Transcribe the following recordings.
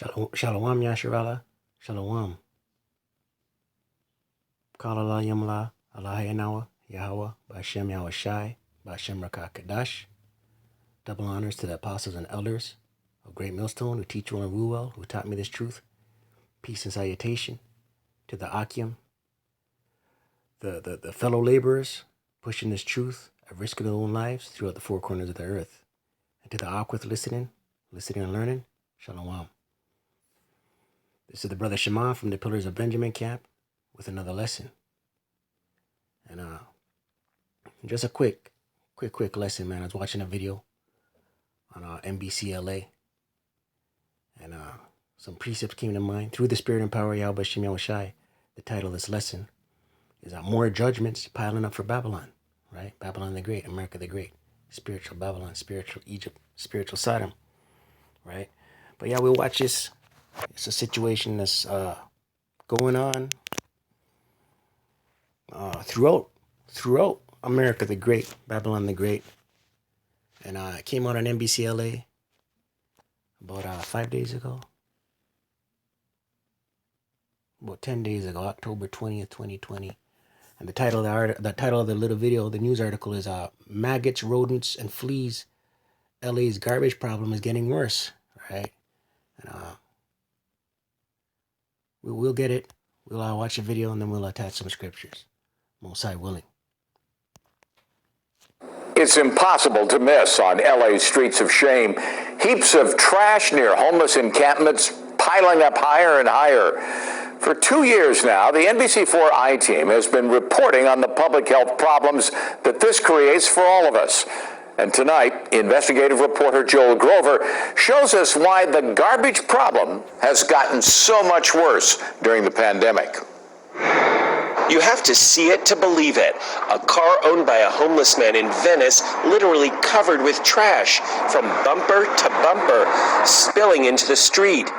Shalom Yasharala. Shalom. Kala Yamla. Allah YaHaWah, BaHaSham YaHaWaShi, BaHaSham Qadash. Double honors to the apostles and elders of Great Millstone who teach well and rule well, who taught me this truth. Peace and salutation to the Akim, the fellow laborers pushing this truth at risk of their own lives throughout the four corners of the earth. And to the Akwith listening and learning, Shalom. This is the brother Shema from the Pillars of Benjamin camp with another lesson. And just a quick lesson, man. I was watching a video on NBCLA, and some precepts came to mind. Through the Spirit and Power of Yahweh Shem Yahushai, the title of this lesson is More Judgments Piling Up for Babylon, right? Babylon the Great, America the Great, spiritual Babylon, spiritual Egypt, spiritual Sodom, right? But yeah, we'll watch this. It's a situation that's going on throughout America the Great, Babylon the Great. And it came out on NBCLA about 5 days ago. About 10 days ago, October 20th, 2020. And the title of the little video, the news article is Maggots, Rodents, and Fleas. LA's garbage problem is getting worse, right? And we'll get it. We'll watch the video and then we'll attach some scriptures. Most High willing. It's impossible to miss on LA's streets of shame. Heaps of trash near homeless encampments piling up higher and higher. For 2 years now, the NBC4 I-Team has been reporting on the public health problems that this creates for all of us. And tonight, investigative reporter Joel Grover shows us why the garbage problem has gotten so much worse during the pandemic. You have to see it to believe it. A car owned by a homeless man in Venice literally covered with trash from bumper to bumper, spilling into the street.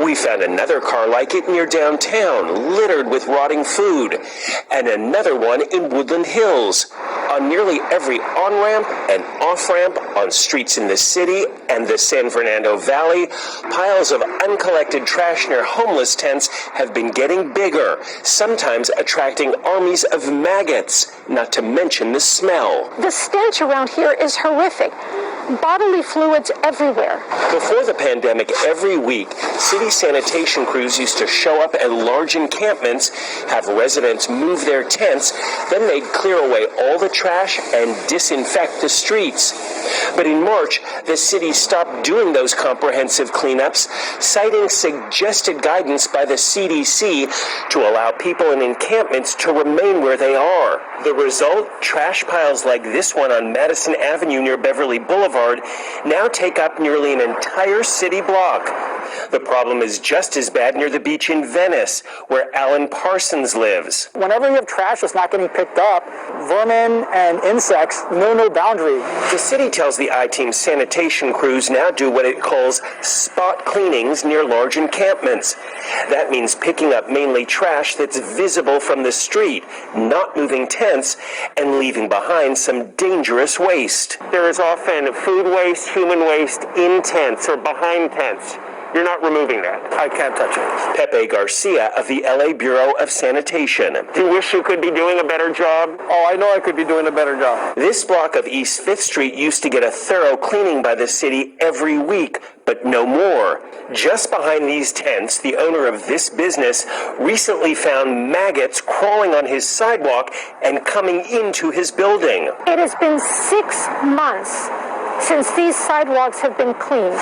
We found another car like it near downtown, littered with rotting food, and another one in Woodland Hills. On nearly every on-ramp and off-ramp on streets in the city and the San Fernando Valley, piles of uncollected trash near homeless tents have been getting bigger, sometimes attracting armies of maggots, not to mention the smell. The stench around here is horrific. Bodily fluids everywhere. Before the pandemic, every week, city sanitation crews used to show up at large encampments, have residents move their tents, then they'd clear away all the trash and disinfect the streets. But in March, the city stopped doing those comprehensive cleanups, citing suggested guidance by the CDC to allow people in encampments to remain where they are. The result? Trash piles like this one on Madison Avenue near Beverly Boulevard now take up nearly an entire city block. The problem is just as bad near the beach in Venice, where Alan Parsons lives. Whenever you have trash that's not getting picked up, vermin and insects know no boundary. The city tells the I-Team sanitation crews now do what it calls spot cleanings near large encampments. That means picking up mainly trash that's visible from the street, not moving tents, and leaving behind some dangerous waste. There is often food waste, human waste in tents or behind tents. You're not removing that. I can't touch it. Pepe Garcia of the LA Bureau of Sanitation. Do you wish you could be doing a better job? Oh, I know I could be doing a better job. This block of East 5th Street used to get a thorough cleaning by the city every week, but no more. Just behind these tents, the owner of this business recently found maggots crawling on his sidewalk and coming into his building. It has been 6 months since these sidewalks have been cleaned.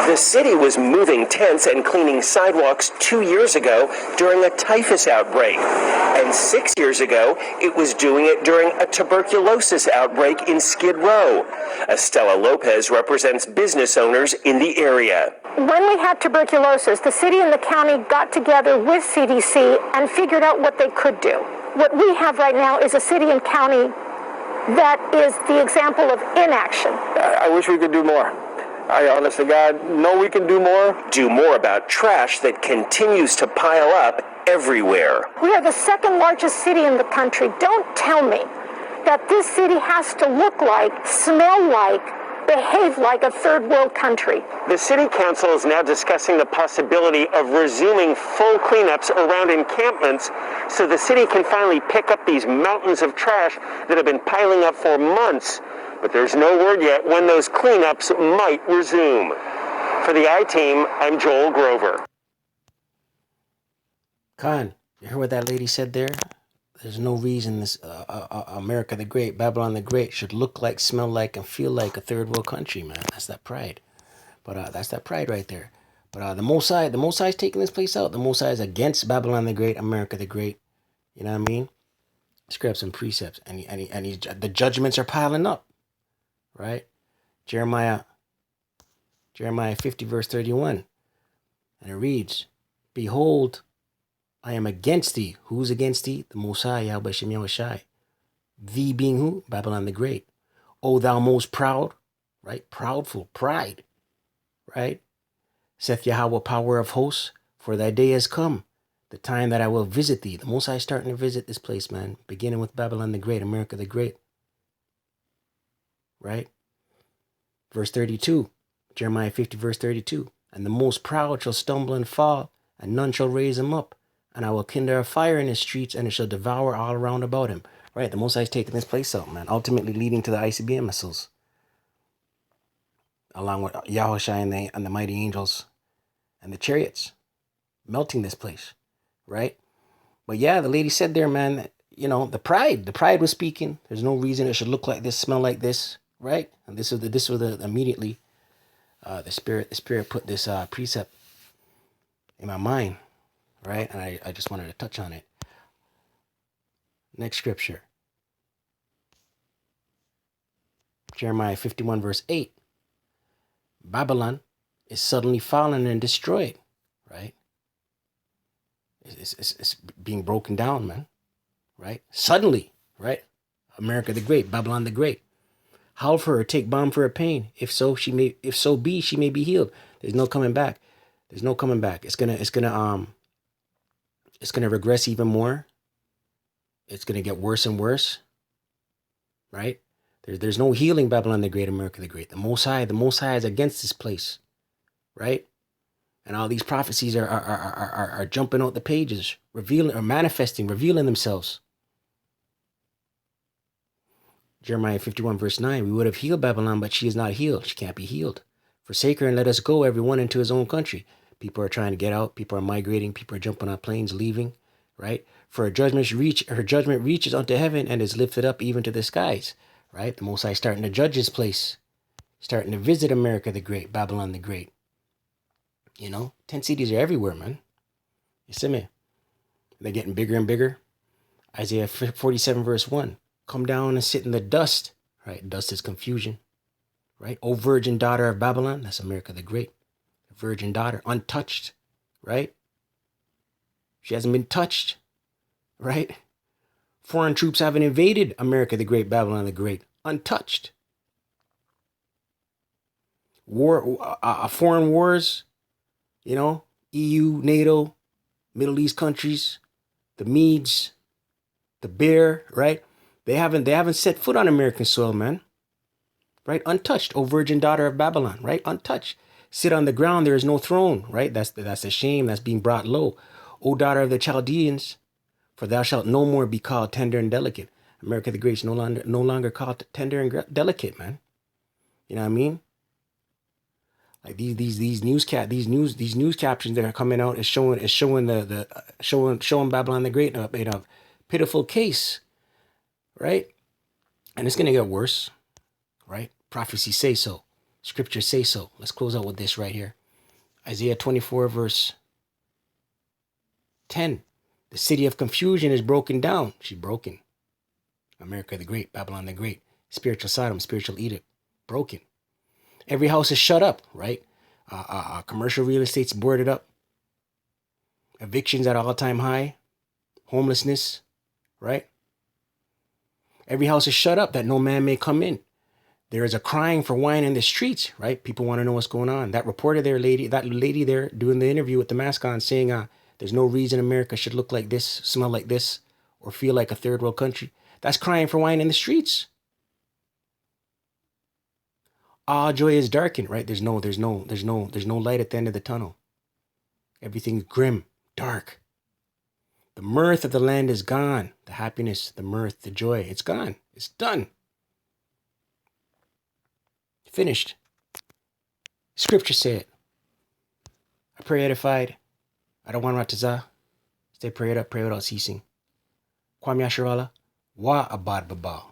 The city was moving tents and cleaning sidewalks 2 years ago during a typhus outbreak. And 6 years ago, it was doing it during a tuberculosis outbreak in Skid Row. Estela Lopez represents business owners in the area. When we had tuberculosis, the city and the county got together with CDC and figured out what they could do. What we have right now is a city and county that is the example of inaction. I wish we could do more. I honest to God know we can do more. Do more about trash that continues to pile up everywhere. We are the second largest city in the country. Don't tell me that this city has to look like, smell like, behave like a third world country. The city council is now discussing the possibility of resuming full cleanups around encampments so the city can finally pick up these mountains of trash that have been piling up for months. But there's no word yet when those cleanups might resume. For the I-Team, I'm Joel Grover. Khan, you heard what that lady said there? There's no reason this America the Great, Babylon the Great should look like, smell like, and feel like a third world country, man. That's that pride. But that's that pride right there. But the Most High is taking this place out. The Most High is against Babylon the Great, America the Great. You know what I mean? Scripts and precepts, and the judgments are piling up, right? Jeremiah 50 verse 31, and it reads, "Behold, I am against thee." Who's against thee? The Most High, YaHaWaShi. Thee being who? Babylon the Great. O thou most proud, right? Proudful, pride, right? Saith YaHaWah, power of hosts, for thy day has come, the time that I will visit thee. The Most High is starting to visit this place, man, beginning with Babylon the Great, America the Great, right? Verse 32, Jeremiah 50 verse 32, "And the most proud shall stumble and fall, and none shall raise him up. And I will kindle a fire in his streets, and it shall devour all around about him." Right, the Most High is taking this place out, man, ultimately leading to the ICBM missiles, along with YaHaWaShi and the mighty angels and the chariots, melting this place, right? But yeah, the lady said there, man, you know, the pride was speaking. There's no reason it should look like this, smell like this, right? And this was immediately the spirit put this precept in my mind. Right? And I just wanted to touch on it. Next scripture. Jeremiah 51 verse 8. Babylon is suddenly fallen and destroyed. Right? It's being broken down, man. Right? Suddenly. Right? America the Great. Babylon the Great. Howl for her. Take balm for her pain. If so be, she may be healed. There's no coming back. There's no coming back. It's gonna regress even more. It's going to get worse and worse. Right? There's no healing Babylon the Great, America the Great. The Most High is against this place. Right? And all these prophecies are jumping out the pages, revealing themselves. Jeremiah 51 verse 9, "We would have healed Babylon, but she is not healed. She can't be healed. Forsake her and let us go, everyone into his own country." People are trying to get out. People are migrating. People are jumping on planes, leaving, right? "For her judgment reaches unto heaven and is lifted up even to the skies," right? The Most High is starting to judge his place, starting to visit America the Great, Babylon the Great. You know, 10 cities are everywhere, man. You see me? They're getting bigger and bigger. Isaiah 47 verse 1, "Come down and sit in the dust," right? Dust is confusion, right? "O virgin daughter of Babylon," that's America the Great. Virgin daughter, untouched, right? She hasn't been touched, right? Foreign troops haven't invaded America the Great, Babylon the Great, untouched. Foreign wars, you know, EU, NATO, Middle East countries, the Medes, the Bear, right? They haven't set foot on American soil, man. Right? Untouched, O virgin daughter of Babylon, right? Untouched. "Sit on the ground, there is no throne," right? That's a shame. That's being brought low. "O daughter of the Chaldeans, for thou shalt no more be called tender and delicate." America the Great is no longer called tender and delicate, man. You know what I mean? Like these news captions that are coming out is showing Babylon the Great in a pitiful case, right? And it's gonna get worse, right? Prophecies say so. Scriptures say so. Let's close out with this right here. Isaiah 24 verse 10. "The city of confusion is broken down." She's broken. America the Great, Babylon the Great, spiritual Sodom, spiritual Egypt, broken. "Every house is shut up," right? Commercial real estate's boarded up. Evictions at all-time high. Homelessness, right? "Every house is shut up that no man may come in. There is a crying for wine in the streets," right? People want to know what's going on. That lady there doing the interview with the mask on saying, there's no reason America should look like this, smell like this, or feel like a third world country. That's crying for wine in the streets. all joy is darkened, right? There's no light at the end of the tunnel. Everything's grim, dark. The mirth of the land is gone. The happiness, the mirth, the joy, it's gone. It's done. Finished. Scripture said. I pray edified. I don't want ratazah. Stay prayed up, pray without ceasing. Kwam Yasharala, wa abad babal.